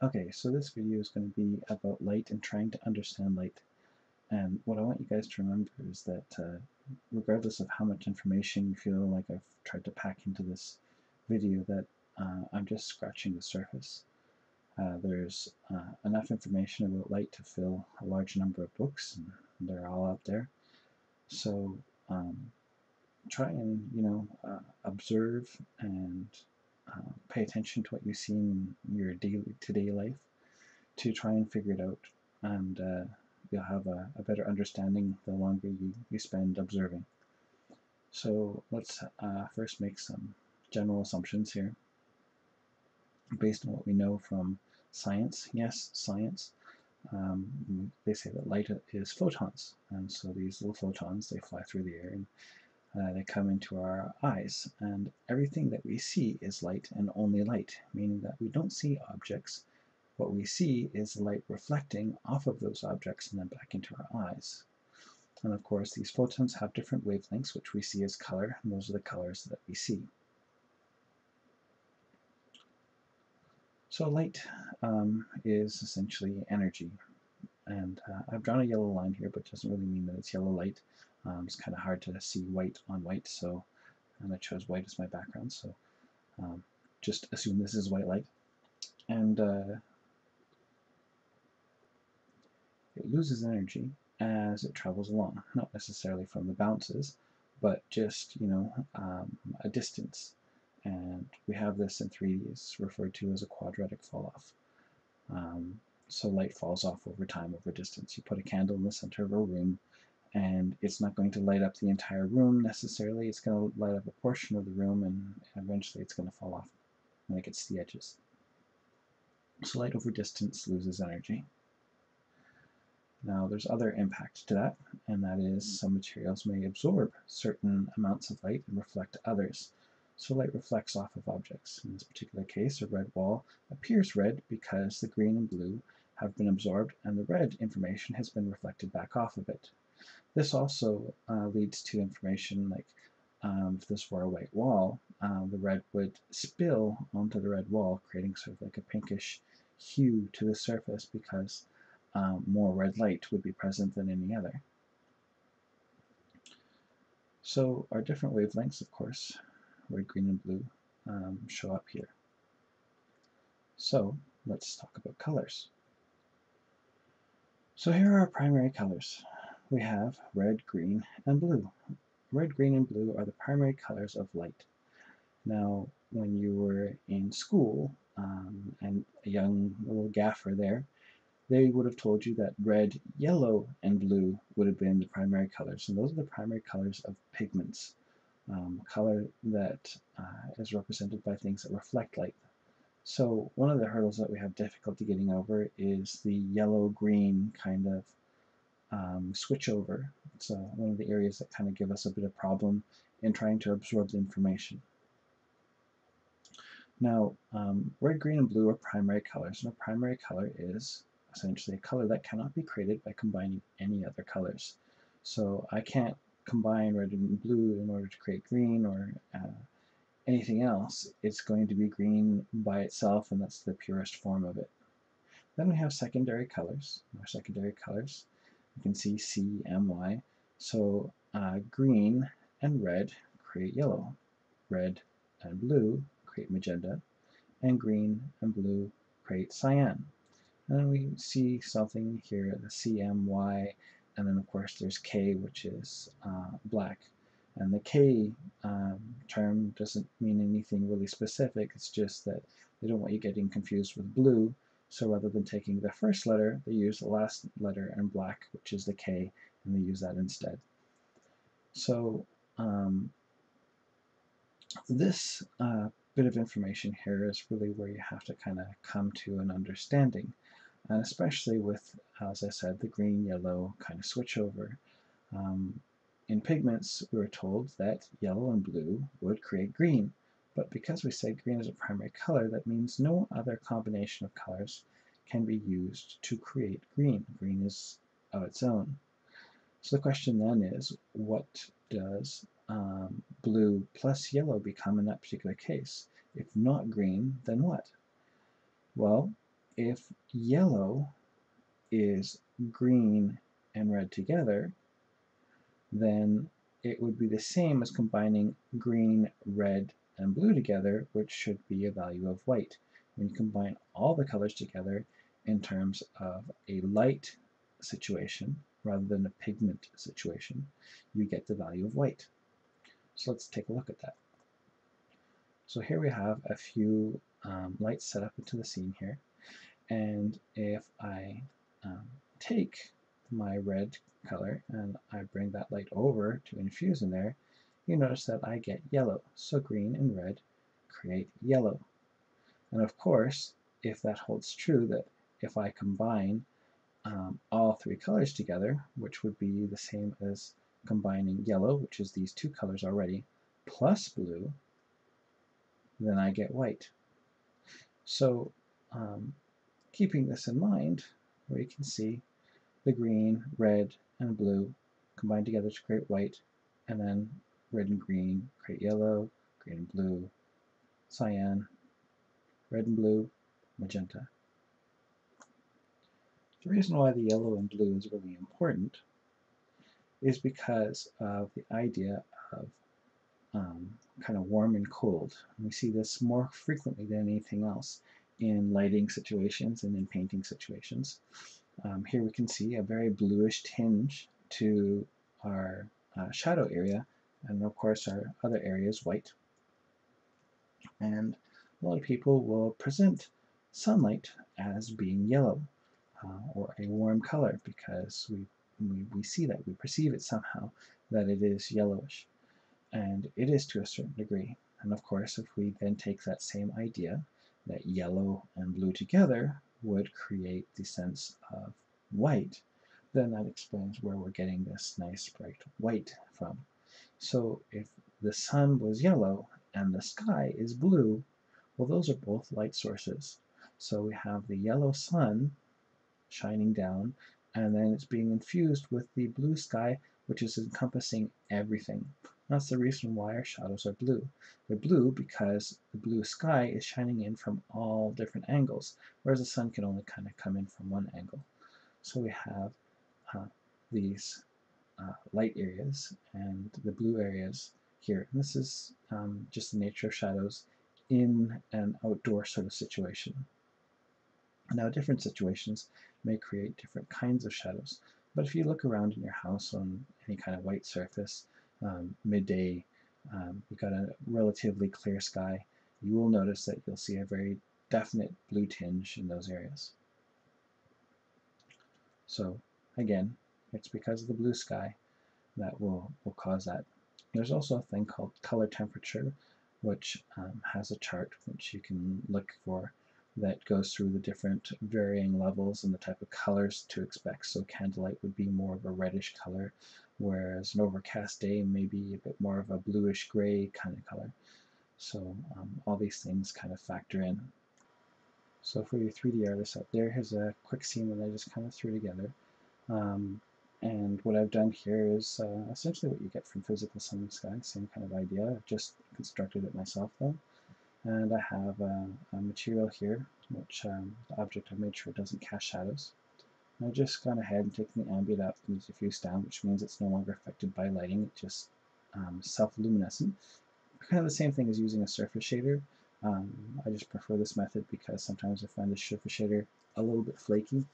Okay, so this video is going to be about light and trying to understand light. And what I want you guys to remember is that regardless of how much information you feel like I've tried to pack into this video, that I'm just scratching the surface. There's enough information about light to fill a large number of books, and they're all out there. So um, try and, observe and pay attention to what you see in your day-to-day life to try and figure it out, and you'll have a better understanding the longer you spend observing. So let's first make some general assumptions here based on what we know from science. Yes, science. They say that light is photons, and so these little photons, they fly through the air and they come into our eyes, and everything that we see is light and only light, meaning that we don't see objects. What we see is light reflecting off of those objects and then back into our eyes. And of course, these photons have different wavelengths, which we see as color, and those are the colors that we see. So light is essentially energy. And I've drawn a yellow line here, but it doesn't really mean that it's yellow light. It's kind of hard to see white on white, and I chose white as my background, so just assume this is white light. And it loses energy as it travels along, not necessarily from the bounces, but just, a distance. And we have this in 3D, it's referred to as a quadratic falloff. So light falls off over time, over distance. You put a candle in the center of a room, and it's not going to light up the entire room necessarily. It's going to light up a portion of the room, and eventually it's going to fall off when it gets to the edges. So light over distance loses energy. Now there's other impact to that, and that is some materials may absorb certain amounts of light and reflect others. So light reflects off of objects. In this particular case, a red wall appears red because the green and blue have been absorbed and the red information has been reflected back off of it. This also leads to information like if this were a white wall, the red would spill onto the red wall, creating sort of like a pinkish hue to the surface because more red light would be present than any other. So our different wavelengths, of course, red, green, and blue, show up here. So let's talk about colors. So here are our primary colors. We have red, green, and blue. Red, green, and blue are the primary colors of light. Now, when you were in school, and a young little gaffer there, they would have told you that red, yellow, and blue would have been the primary colors. And those are the primary colors of pigments, color that is represented by things that reflect light. So one of the hurdles that we have difficulty getting over is the yellow-green kind of switch over. It's one of the areas that kind of give us a bit of problem in trying to absorb the information. Now, red, green, and blue are primary colors, and a primary color is essentially a color that cannot be created by combining any other colors. So I can't combine red and blue in order to create green or anything else. It's going to be green by itself, and that's the purest form of it. Then we have secondary colors. Our secondary colors, you can see C, M, Y. So green and red create yellow. Red and blue create magenta, and green and blue create cyan. And then we see something here, the CMY, and then of course there's K, which is black. And the K term doesn't mean anything really specific, it's just that they don't want you getting confused with blue, so rather than taking the first letter, they use the last letter in black, which is the K, and they use that instead. So this bit of information here is really where you have to kind of come to an understanding, and especially with, as I said, the green-yellow kind of switchover. In pigments, we were told that yellow and blue would create green, but because we said green is a primary color, that means no other combination of colors can be used to create green. Green is of its own. So the question then is, what does blue plus yellow become in that particular case? If not green, then what? Well, if yellow is green and red together, then it would be the same as combining green, red, and blue together, which should be a value of white. When you combine all the colors together in terms of a light situation rather than a pigment situation, you get the value of white. So let's take a look at that. So here we have a few lights set up into the scene here, and if I take my red color and I bring that light over to infuse in there, you notice that I get yellow. So green and red create yellow. And of course, if that holds true, that if I combine all three colors together, which would be the same as combining yellow, which is these two colors already, plus blue, then I get white. So keeping this in mind, we can see the green, red, and blue combine together to create white, and then red and green create yellow, green and blue, cyan, red and blue, magenta. The reason why the yellow and blue is really important is because of the idea of kind of warm and cold. And we see this more frequently than anything else in lighting situations and in painting situations. Here we can see a very bluish tinge to our shadow area, and of course our other area is white. And a lot of people will present sunlight as being yellow or a warm color because we see that, we perceive it somehow that it is yellowish. And it is to a certain degree. And of course, if we then take that same idea, that yellow and blue together would create the sense of white, then that explains where we're getting this nice bright white from. So if the sun was yellow and the sky is blue, well, those are both light sources. So we have the yellow sun shining down, and then it's being infused with the blue sky, which is encompassing everything. That's the reason why our shadows are blue. They're blue because the blue sky is shining in from all different angles, whereas the sun can only kind of come in from one angle. So we have these light areas and the blue areas here. And this is just the nature of shadows in an outdoor sort of situation. Now, different situations may create different kinds of shadows, but if you look around in your house on any kind of white surface, midday, you've got a relatively clear sky, you will notice that you'll see a very definite blue tinge in those areas. So again, it's because of the blue sky that will cause that. There's also a thing called color temperature, which has a chart which you can look for that goes through the different varying levels and the type of colors to expect. So candlelight would be more of a reddish color, whereas an overcast day may be a bit more of a bluish gray kind of color. So all these things kind of factor in. So for your 3D artists out there, here's a quick scene that I just kind of threw together. And what I've done here is essentially what you get from physical sun and sky, same kind of idea. I've just constructed it myself though. And I have a material here, which the object I've made sure it doesn't cast shadows. And I've just gone ahead and taken the ambient up and diffused down, which means it's no longer affected by lighting, it's just self-luminescent. Kind of the same thing as using a surface shader. I just prefer this method because sometimes I find the surface shader a little bit flaky.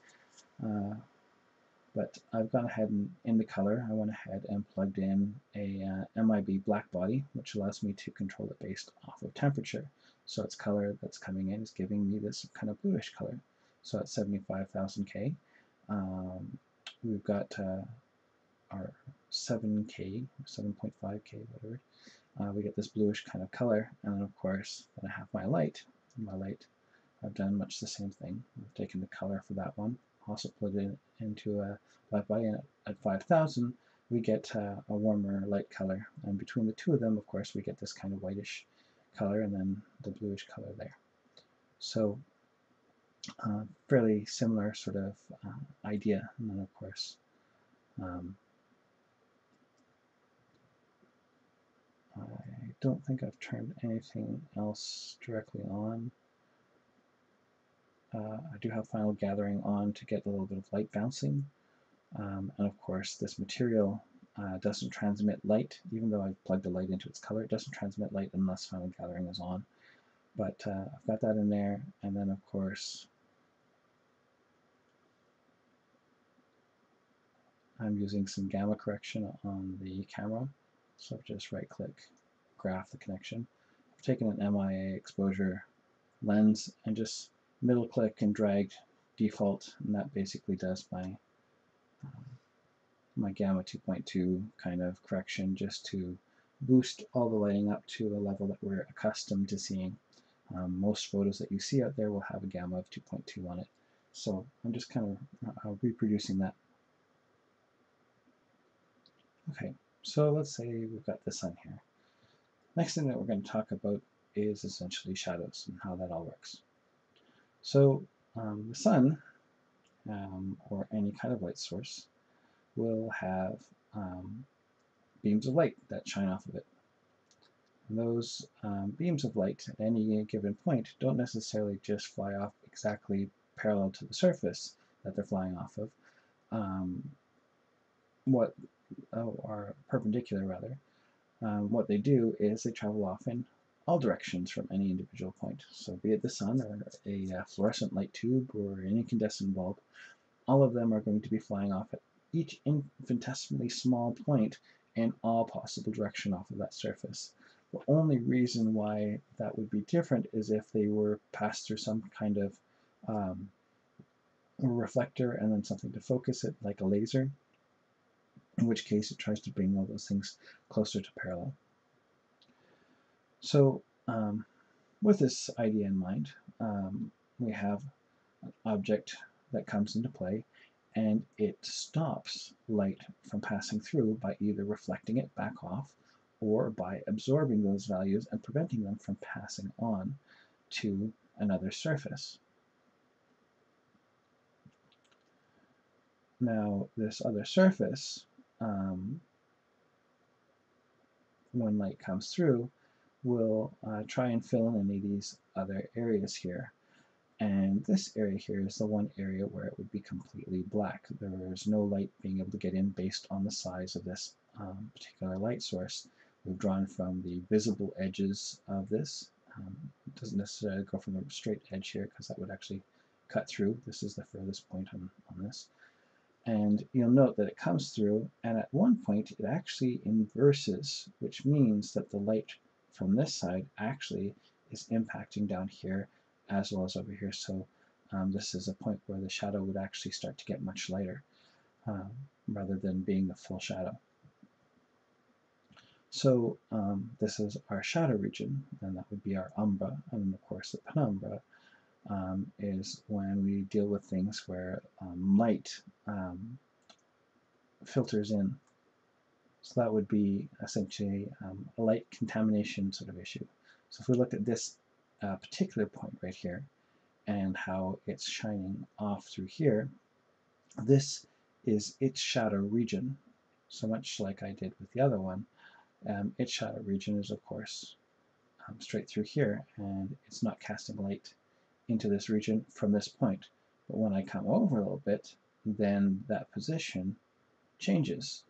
But I've gone ahead and in the color, I went ahead and plugged in a MIB black body, which allows me to control it based off of temperature. So its color that's coming in is giving me this kind of bluish color. So at 75,000 K, we've got our 7K, 7.5K, whatever. We get this bluish kind of color, and then of course, then I have my light. My light, I've done much the same thing. I've taken the color for that one, also put it into a black body, and at 5,000 we get a warmer light color, and between the two of them, of course, we get this kind of whitish color and then the bluish color there. So fairly similar sort of idea, and then of course I don't think I've turned anything else directly on. I do have final gathering on to get a little bit of light bouncing. And of course, this material doesn't transmit light, even though I've plugged a light into its color. It doesn't transmit light unless final gathering is on. But I've got that in there, and then of course I'm using some gamma correction on the camera. So I've just right-click, graph the connection. I've taken an MIA exposure lens and just middle-click and dragged default, and that basically does my gamma 2.2 kind of correction, just to boost all the lighting up to a level that we're accustomed to seeing. Most photos that you see out there will have a gamma of 2.2 on it. So I'm just kind of reproducing that. Okay, so let's say we've got the sun here. Next thing that we're going to talk about is essentially shadows and how that all works. So the sun, or any kind of light source, will have beams of light that shine off of it. And those beams of light at any given point don't necessarily just fly off exactly parallel to the surface that they're flying off of, or perpendicular rather. What they do is they travel off in all directions from any individual point. So be it the sun or a fluorescent light tube or an incandescent bulb, all of them are going to be flying off at each infinitesimally small point in all possible direction off of that surface. The only reason why that would be different is if they were passed through some kind of reflector and then something to focus it, like a laser, in which case it tries to bring all those things closer to parallel. So with this idea in mind, we have an object that comes into play, and it stops light from passing through by either reflecting it back off or by absorbing those values and preventing them from passing on to another surface. Now, this other surface, when light comes through, will try and fill in any of these other areas here. And this area here is the one area where it would be completely black. There is no light being able to get in based on the size of this particular light source. We've drawn from the visible edges of this. It doesn't necessarily go from a straight edge here because that would actually cut through. This is the furthest point on this. And you'll note that it comes through, and at one point it actually inverses, which means that the light from this side actually is impacting down here as well as over here. So this is a point where the shadow would actually start to get much lighter rather than being the full shadow. So this is our shadow region, and that would be our umbra, and of course the penumbra is when we deal with things where light filters in. So that would be essentially a light contamination sort of issue. So if we look at this particular point right here and how it's shining off through here, this is its shadow region. So much like I did with the other one, its shadow region is of course straight through here, and it's not casting light into this region from this point. But when I come over a little bit, then that position changes,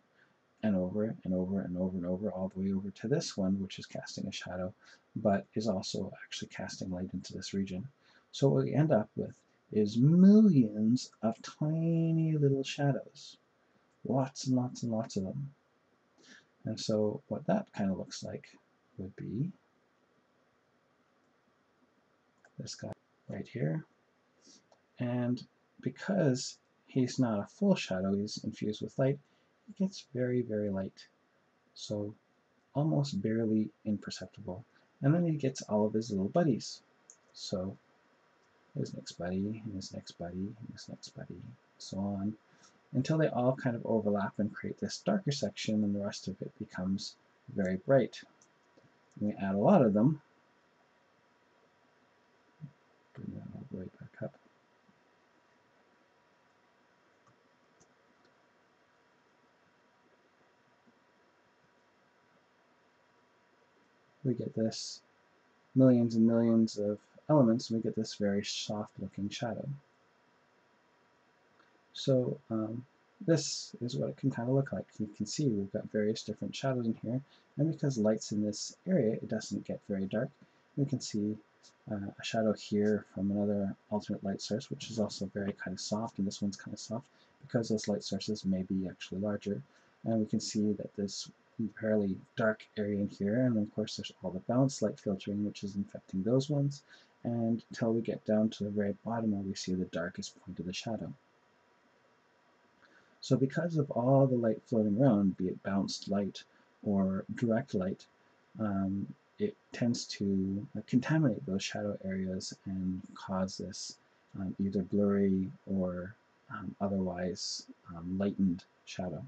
and over and over and over and over, all the way over to this one, which is casting a shadow, but is also actually casting light into this region. So what we end up with is millions of tiny little shadows. Lots and lots and lots of them. And so what that kind of looks like would be this guy right here. And because he's not a full shadow, he's infused with light, it gets very, very light. So almost barely imperceptible. And then he gets all of his little buddies. So his next buddy, and his next buddy, and his next buddy, so on, until they all kind of overlap and create this darker section, and the rest of it becomes very bright. And we add a lot of them. Bring that all the way back up. We get this millions and millions of elements, and we get this very soft looking shadow. So this is what it can kind of look like. You can see we've got various different shadows in here, and because light's in this area, it doesn't get very dark. We can see a shadow here from another alternate light source, which is also very kind of soft, and this one's kind of soft because those light sources may be actually larger. And we can see that this fairly dark area in here, and of course there's all the balanced light filtering, which is infecting those ones, and until we get down to the very bottom where we see the darkest point of the shadow. So because of all the light floating around, be it bounced light or direct light, it tends to contaminate those shadow areas and cause this either blurry or otherwise lightened shadow.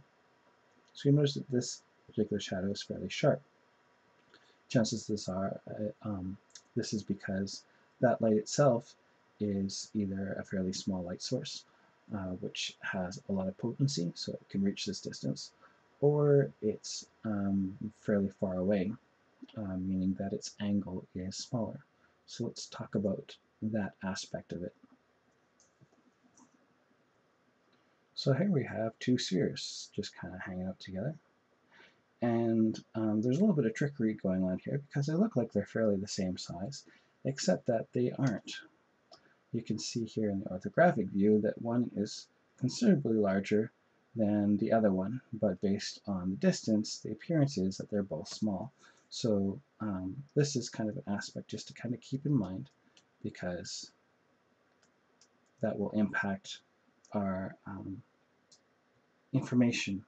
So you notice that this particular shadow is fairly sharp. Chances this is because that light itself is either a fairly small light source, which has a lot of potency, so it can reach this distance, or it's fairly far away, meaning that its angle is smaller. So let's talk about that aspect of it. So here we have two spheres just kind of hanging out together. And there's a little bit of trickery going on here because they look like they're fairly the same size, except that they aren't. You can see here in the orthographic view that one is considerably larger than the other one, but based on the distance, the appearance is that they're both small. So this is kind of an aspect just to kind of keep in mind, because that will impact our information,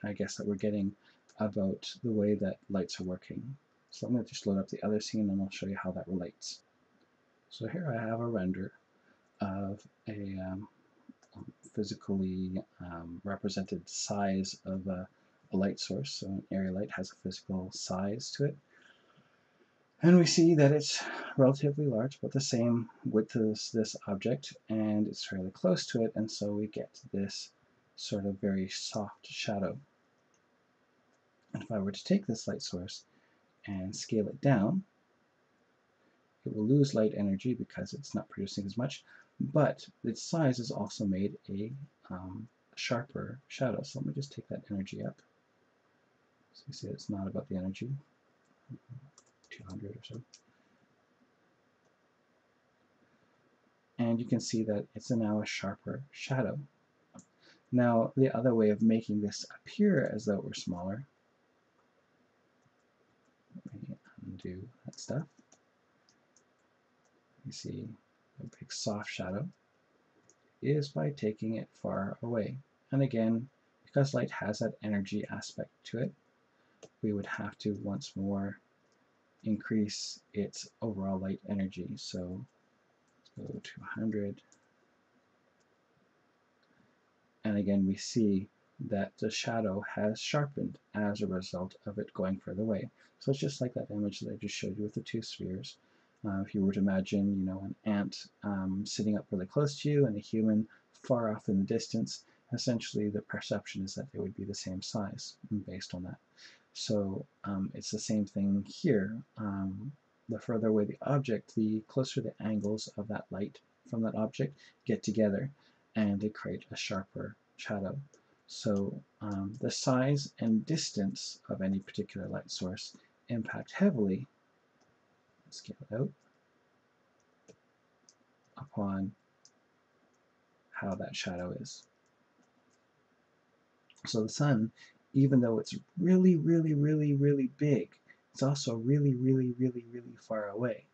I guess, that we're getting about the way that lights are working. So I'm going to just load up the other scene and I'll show you how that relates. So here I have a render of a physically represented size of a light source. So an area light has a physical size to it. And we see that it's relatively large, but the same width as this object, and it's fairly close to it, and so we get this sort of very soft shadow. And if I were to take this light source and scale it down, it will lose light energy because it's not producing as much, but its size has also made a sharper shadow. So let me just take that energy up. So you see it's not about the energy, 200 or so. And you can see that it's now a sharper shadow. Now, the other way of making this appear as though it were smaller, let me undo that stuff. You see a big soft shadow is by taking it far away. And again, because light has that energy aspect to it, we would have to once more increase its overall light energy. So let's go to 100. And again, we see that the shadow has sharpened as a result of it going further away. So it's just like that image that I just showed you with the two spheres. If you were to imagine, you know, an ant sitting up really close to you and a human far off in the distance, essentially the perception is that they would be the same size based on that. So it's the same thing here. The further away the object, the closer the angles of that light from that object get together, and they create a sharper shadow. So the size and distance of any particular light source impact heavily, scale it out, upon how that shadow is. So the sun, even though it's really, really, really, really big, it's also really, really, really, really far away.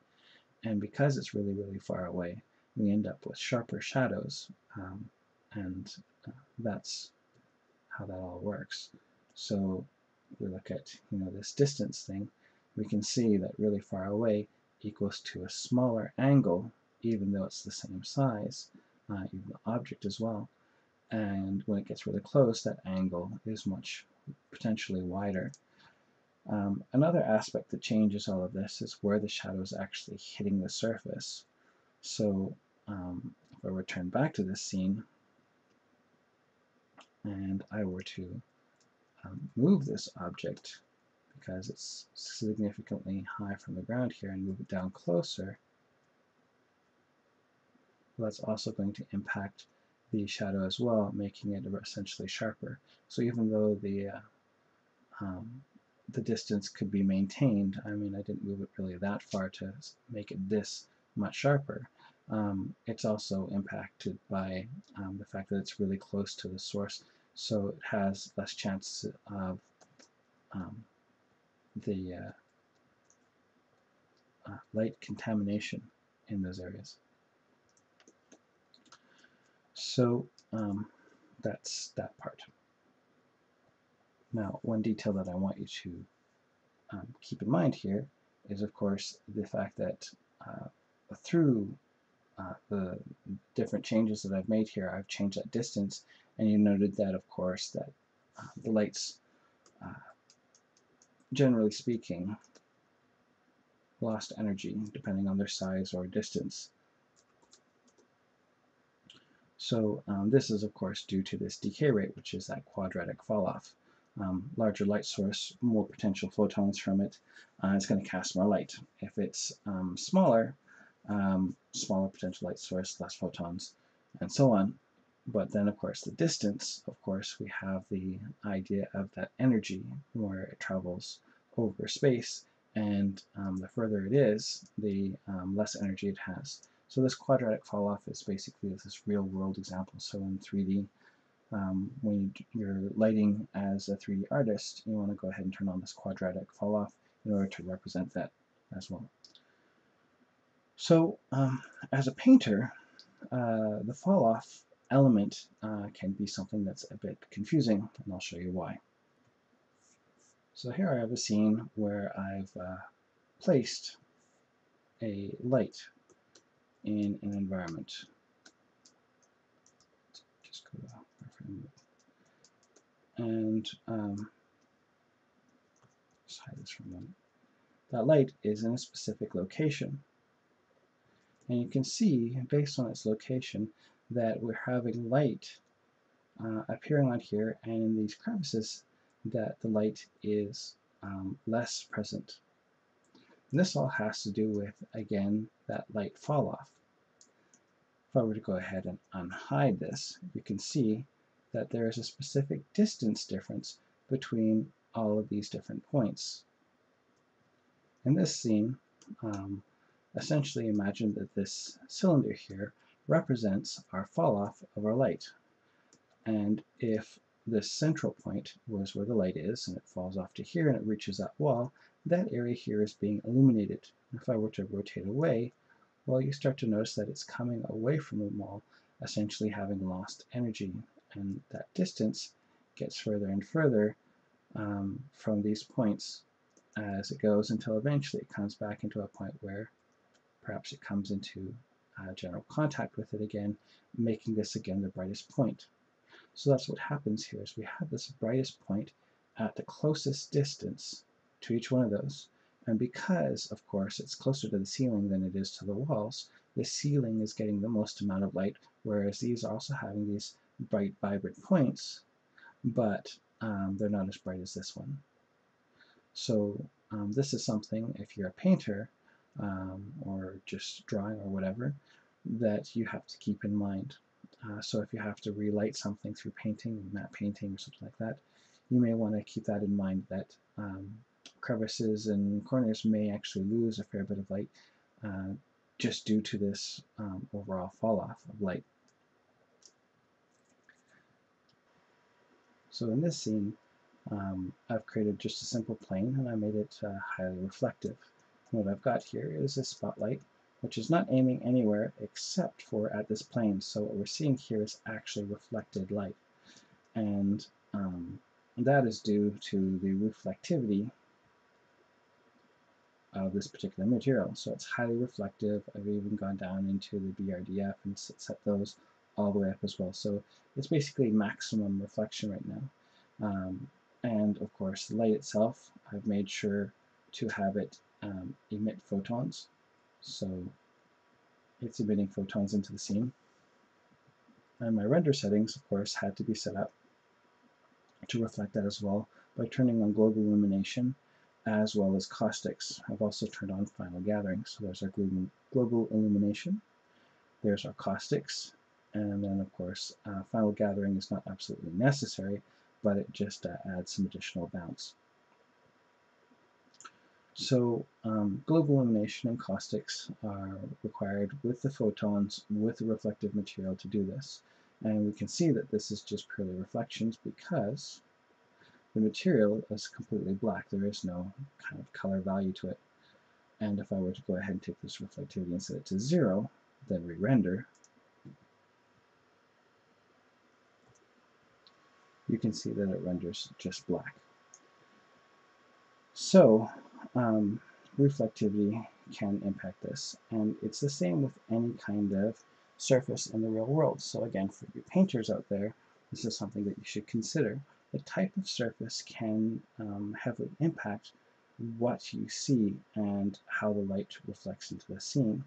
And because it's really, really far away, we end up with sharper shadows, and that's how that all works. So if we look at, you know, this distance thing, we can see that really far away equals to a smaller angle, even though it's the same size, even the object as well. And when it gets really close, that angle is much potentially wider. Another aspect that changes all of this is where the shadow is actually hitting the surface. So if I return back to this scene and I were to move this object, because it's significantly high from the ground here, and move it down closer, well, that's also going to impact the shadow as well, making it essentially sharper. So even though the distance could be maintained, I mean, I didn't move it really that far to make it this much sharper. It's also impacted by the fact that it's really close to the source, so it has less chance of the light contamination in those areas. So that's that part. Now, one detail that I want you to keep in mind here is, of course, the fact that through the different changes that I've made here, I've changed that distance, and you noted that, of course, that the lights, generally speaking, lost energy depending on their size or distance. So this is, of course, due to this decay rate, which is that quadratic falloff. Larger light source, more potential photons from it, it's going to cast more light. If it's smaller, smaller potential light source, less photons, and so on. But then, of course, the distance, of course, we have the idea of that energy where it travels over space, and the further it is, the less energy it has. So this quadratic falloff is basically this real-world example. So in 3D, when you're lighting as a 3D artist, you want to go ahead and turn on this quadratic falloff in order to represent that as well. So as a painter, the falloff element can be something that's a bit confusing, and I'll show you why. So here I have a scene where I've placed a light in an environment. Just go to and let's hide this for a moment. That light is in a specific location. And you can see, based on its location, that we're having light appearing on here, and in these crevices, that the light is less present. And this all has to do with, again, that light fall off. If I were to go ahead and unhide this, you can see that there is a specific distance difference between all of these different points. In this scene, essentially imagine that this cylinder here represents our fall off of our light. And if this central point was where the light is, and it falls off to here and it reaches that wall, that area here is being illuminated. If I were to rotate away, well, you start to notice that it's coming away from the wall, essentially having lost energy, and that distance gets further and further from these points as it goes, until eventually it comes back into a point where perhaps it comes into general contact with it again, making this again the brightest point. So that's what happens here, is we have this brightest point at the closest distance to each one of those. And because, of course, it's closer to the ceiling than it is to the walls, the ceiling is getting the most amount of light, whereas these are also having these bright, vibrant points, but they're not as bright as this one. So this is something, if you're a painter, or just drawing or whatever, that you have to keep in mind. So if you have to relight something through painting, matte painting or something like that, you may want to keep that in mind, that crevices and corners may actually lose a fair bit of light just due to this overall fall off of light. So in this scene, I've created just a simple plane, and I made it highly reflective. And what I've got here is a spotlight, which is not aiming anywhere except for at this plane. So what we're seeing here is actually reflected light. And that is due to the reflectivity of this particular material. So it's highly reflective. I've even gone down into the BRDF and set those all the way up as well. So it's basically maximum reflection right now. And of course, the light itself, I've made sure to have it emit photons. So it's emitting photons into the scene. And my render settings, of course, had to be set up to reflect that as well by turning on global illumination as well as caustics. I've also turned on final gathering. So there's our global illumination. There's our caustics, and then of course final gathering is not absolutely necessary, but it just adds some additional bounce. So global illumination and caustics are required with the photons, with the reflective material to do this. And we can see that this is just purely reflections because the material is completely black. There is no kind of color value to it. And if I were to go ahead and take this reflectivity and set it to 0, then re-render, you can see that it renders just black. So reflectivity can impact this, and it's the same with any kind of surface in the real world. So again, for you painters out there, this is something that you should consider. The type of surface can heavily impact what you see and how the light reflects into the scene.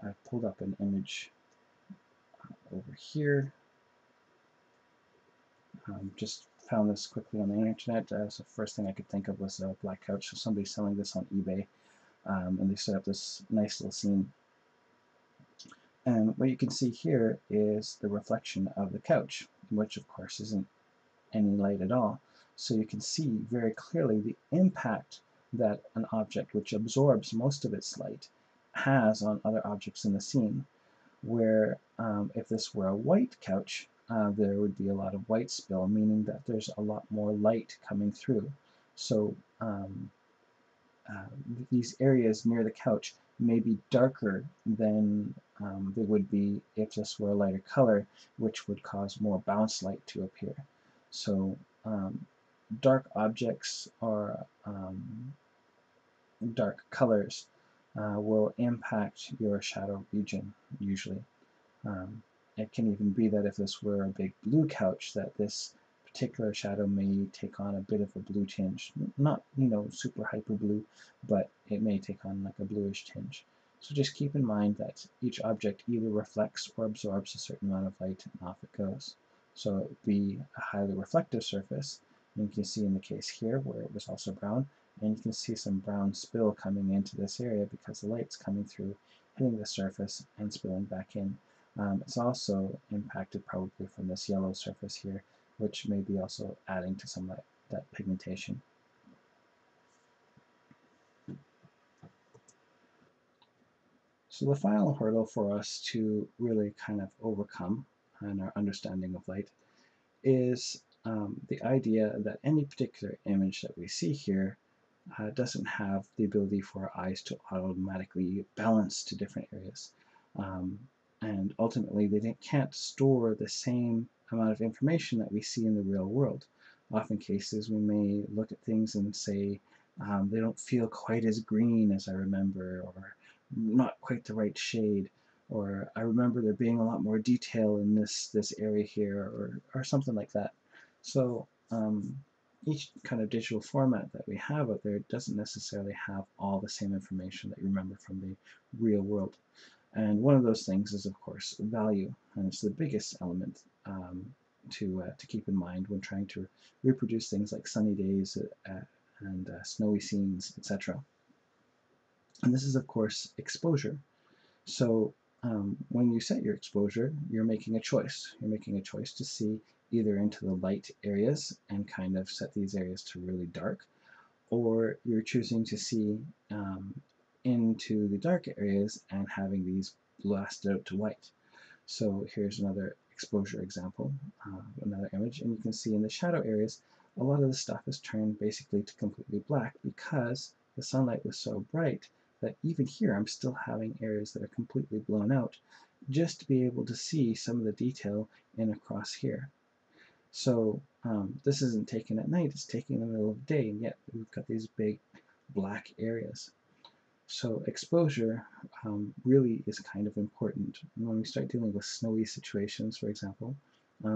I've pulled up an image over here. Just found this quickly on the internet. So the first thing I could think of was a black couch. So somebody's selling this on eBay, and they set up this nice little scene. And what you can see here is the reflection of the couch, which of course isn't any light at all. So you can see very clearly the impact that an object which absorbs most of its light has on other objects in the scene. Where if this were a white couch, there would be a lot of white spill, meaning that there's a lot more light coming through. So these areas near the couch may be darker than they would be if this were a lighter color, which would cause more bounce light to appear. So dark objects or dark colors will impact your shadow region usually. It can even be that if this were a big blue couch, that this particular shadow may take on a bit of a blue tinge. Not, super hyper blue, but it may take on like a bluish tinge. So just keep in mind that each object either reflects or absorbs a certain amount of light and off it goes. So it would be a highly reflective surface. And you can see in the case here where it was also brown, and you can see some brown spill coming into this area because the light's coming through, hitting the surface and spilling back in. It's also impacted probably from this yellow surface here, which may be also adding to some of that pigmentation. So the final hurdle for us to really kind of overcome in our understanding of light is the idea that any particular image that we see here doesn't have the ability for our eyes to automatically balance to different areas. And ultimately, they can't store the same amount of information that we see in the real world. Often cases, we may look at things and say, they don't feel quite as green as I remember, or not quite the right shade, or I remember there being a lot more detail in this area here, or something like that. So each kind of digital format that we have out there doesn't necessarily have all the same information that you remember from the real world. And one of those things is, of course, value, and it's the biggest element to keep in mind when trying to reproduce things like sunny days and snowy scenes, etc. And this is, of course, exposure. So when you set your exposure, you're making a choice. You're making a choice to see either into the light areas and kind of set these areas to really dark, or you're choosing to see into the dark areas and having these blasted out to white. So here's another exposure example, another image, and you can see in the shadow areas, a lot of the stuff is turned basically to completely black because the sunlight was so bright that even here I'm still having areas that are completely blown out just to be able to see some of the detail in across here. So this isn't taken at night, it's taken in the middle of the day, and yet we've got these big black areas. So exposure really is kind of important. When we start dealing with snowy situations, for example,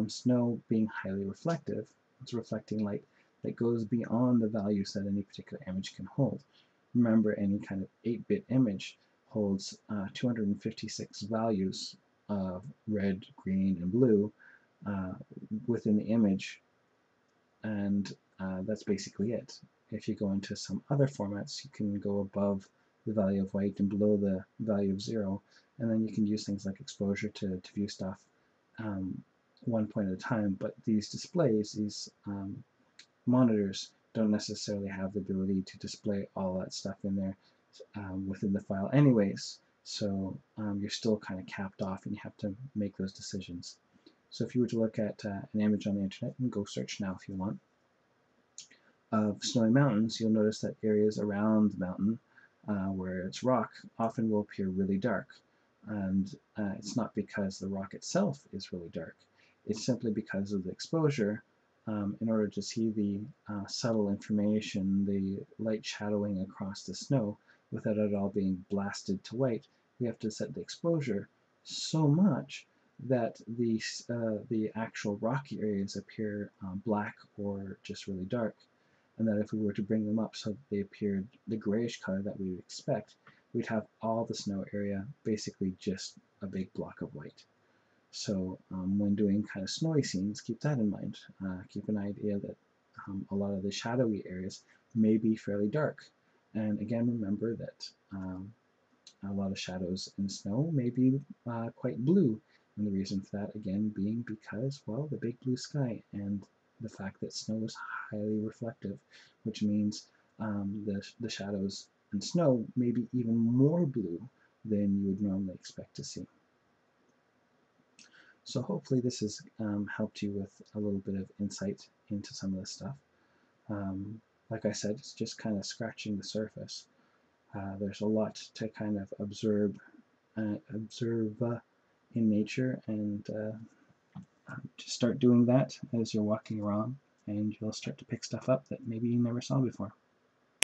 snow being highly reflective, it's reflecting light that goes beyond the values that any particular image can hold. Remember, any kind of 8-bit image holds 256 values of red, green, and blue within the image, and that's basically it. If you go into some other formats, you can go above the value of white and below the value of 0, and then you can use things like exposure to view stuff one point at a time. But these displays, these monitors, don't necessarily have the ability to display all that stuff in there within the file anyways. So you're still kind of capped off, and you have to make those decisions. So if you were to look at an image on the internet, and go search now if you want, of snowy mountains, you'll notice that areas around the mountain where it's rock often will appear really dark. And it's not because the rock itself is really dark. It's simply because of the exposure. In order to see the subtle information, the light shadowing across the snow without it all being blasted to white, we have to set the exposure so much that the actual rocky areas appear black or just really dark, and that if we were to bring them up so that they appeared the grayish color that we would expect, we'd have all the snow area basically just a big block of white. So when doing kind of snowy scenes, keep that in mind. Keep an idea that a lot of the shadowy areas may be fairly dark. And again, remember that a lot of shadows in snow may be quite blue. And the reason for that, again, being because, well, the big blue sky and the fact that snow is highly reflective, which means the shadows in snow may be even more blue than you would normally expect to see. So hopefully this has helped you with a little bit of insight into some of this stuff. Like I said, it's just kind of scratching the surface. There's a lot to kind of observe in nature, and just start doing that as you're walking around, and you'll start to pick stuff up that maybe you never saw before.